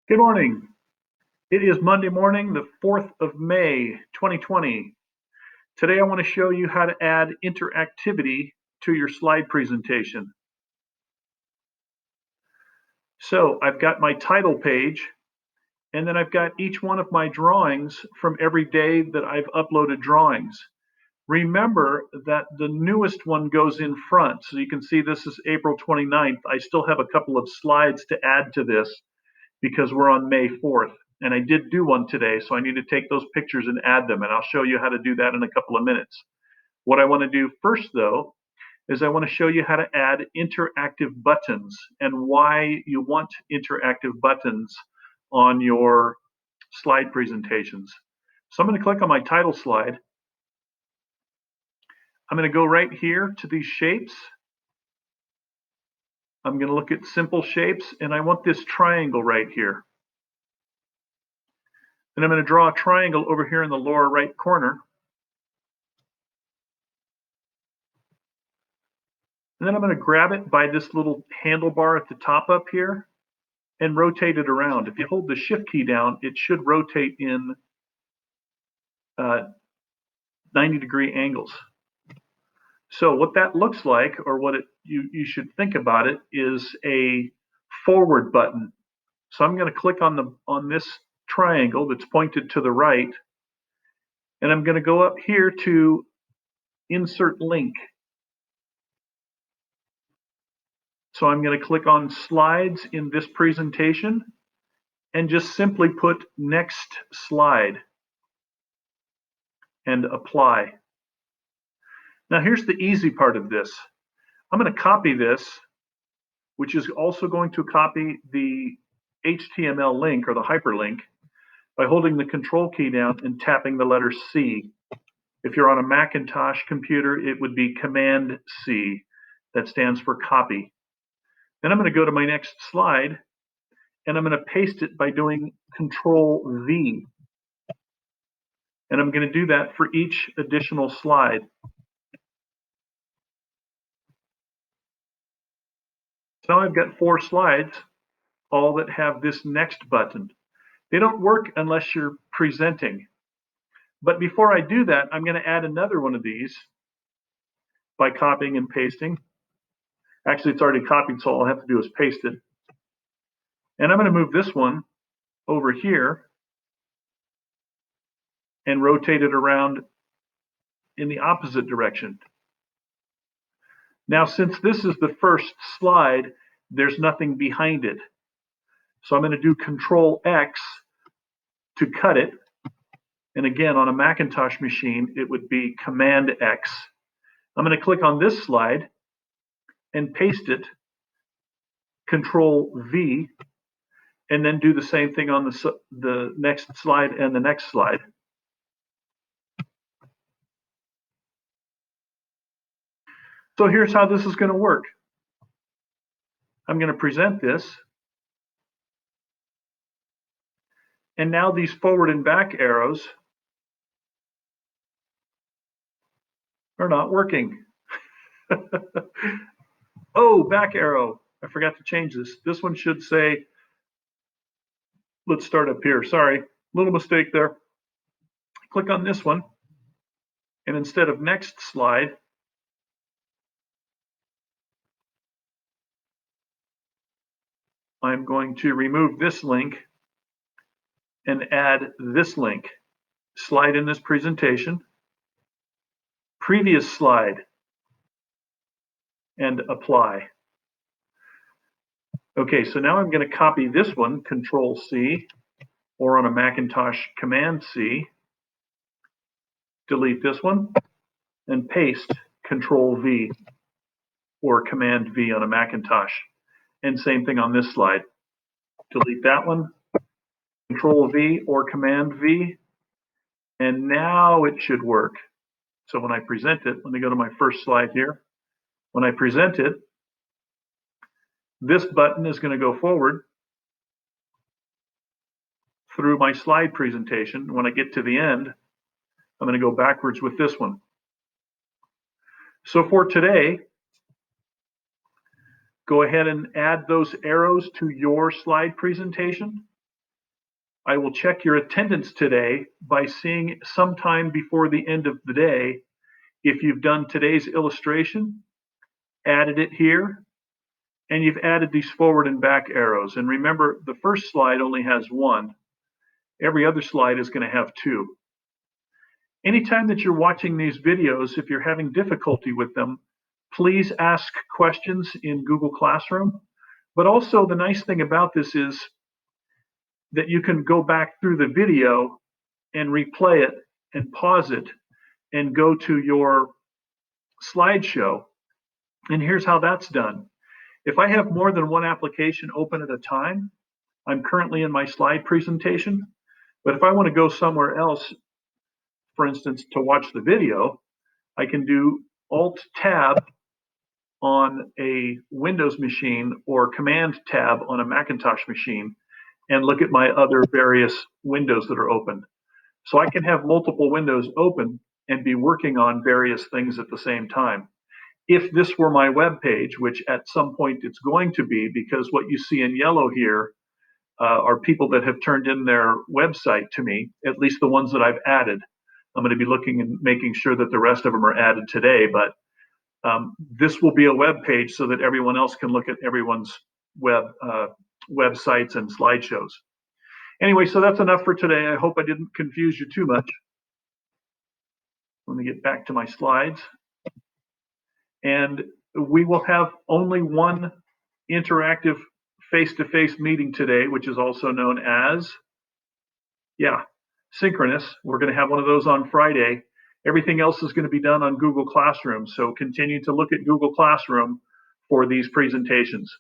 Good morning. It is Monday morning, the 4th of May, 2020. Today I want to show you how to add interactivity to your slide presentation. So I've got my title page, and then I've got each one of my drawings from every day that I've uploaded drawings. Remember that the newest one goes in front. So you can see this is April 29th. I still have a couple of slides to add to this because we're on May 4th. And I did do one today, so I need to take those pictures and add them, and I'll show you how to do that in a couple of minutes. What I want to do first, though, is I want to show you how to add interactive buttons and why you want interactive buttons on your slide presentations. So I'm going to click on my title slide. I'm going to go right here to these shapes. I'm going to look at simple shapes, and I want this triangle right here. And I'm going to draw a triangle over here in the lower right corner. And then I'm going to grab it by this little handlebar at the top up here and rotate it around. If you hold the shift key down, it should rotate in 90-degree angles. So what that looks like, or what you should think about it, is a forward button. So I'm going to click on this triangle that's pointed to the right, and I'm going to go up here to Insert Link. So I'm going to click on Slides in this presentation and just simply put Next Slide and Apply. Now here's the easy part of this. I'm going to copy this, which is also going to copy the HTML link or the hyperlink by holding the Control key down and tapping the letter C. If you're on a Macintosh computer, it would be Command C. That stands for copy. Then I'm going to go to my next slide, and I'm going to paste it by doing Control V. And I'm going to do that for each additional slide. So now I've got 4 slides, all that have this next button. They don't work unless you're presenting. But before I do that, I'm going to add another one of these by copying and pasting. Actually, it's already copied, so all I have to do is paste it. And I'm going to move this one over here and rotate it around in the opposite direction. Now, since this is the first slide, there's nothing behind it. So I'm going to do Control X to cut it. And again, on a Macintosh machine, it would be Command X. I'm going to click on this slide and paste it, Control V, and then do the same thing on the next slide and the next slide. So here's how this is going to work. I'm going to present this. And now these forward and back arrows are not working. Oh, back arrow. I forgot to change this. This one should say, let's start up here. Sorry, little mistake there. Click on this one. And instead of next slide, I'm going to remove this link and add this link. Slide in this presentation, previous slide, and apply. Okay, so now I'm going to copy this one, Control C, or on a Macintosh, Command C, delete this one, and paste Control V, or Command V on a Macintosh. And same thing on this slide. Delete that one, Control V or Command V, and now it should work. So when I present it, let me go to my first slide here. When I present it, this button is going to go forward through my slide presentation. When I get to the end, I'm going to go backwards with this one. So for today, go ahead and add those arrows to your slide presentation. I will check your attendance today by seeing sometime before the end of the day if you've done today's illustration, added it here, and you've added these forward and back arrows. And remember, the first slide only has one. Every other slide is going to have two. Anytime that you're watching these videos, if you're having difficulty with them, please ask questions in Google Classroom. But also the nice thing about this is that you can go back through the video and replay it and pause it and go to your slideshow. And here's how that's done. If I have more than one application open at a time, I'm currently in my slide presentation, but if I want to go somewhere else, for instance, to watch the video, I can do Alt-Tab on a Windows machine or Command-Tab on a Macintosh machine and look at my other various windows that are open. So I can have multiple windows open and be working on various things at the same time. If this were my web page, which at some point it's going to be, because what you see in yellow here are people that have turned in their website to me, at least the ones that I've added. I'm going to be looking and making sure that the rest of them are added today, but this will be a web page so that everyone else can look at everyone's websites and slideshows. Anyway, so that's enough for today. I hope I didn't confuse you too much. Let me get back to my slides. And we will have only one interactive face-to-face meeting today, which is also known as, synchronous. We're going to have one of those on Friday. Everything else is going to be done on Google Classroom. So continue to look at Google Classroom for these presentations.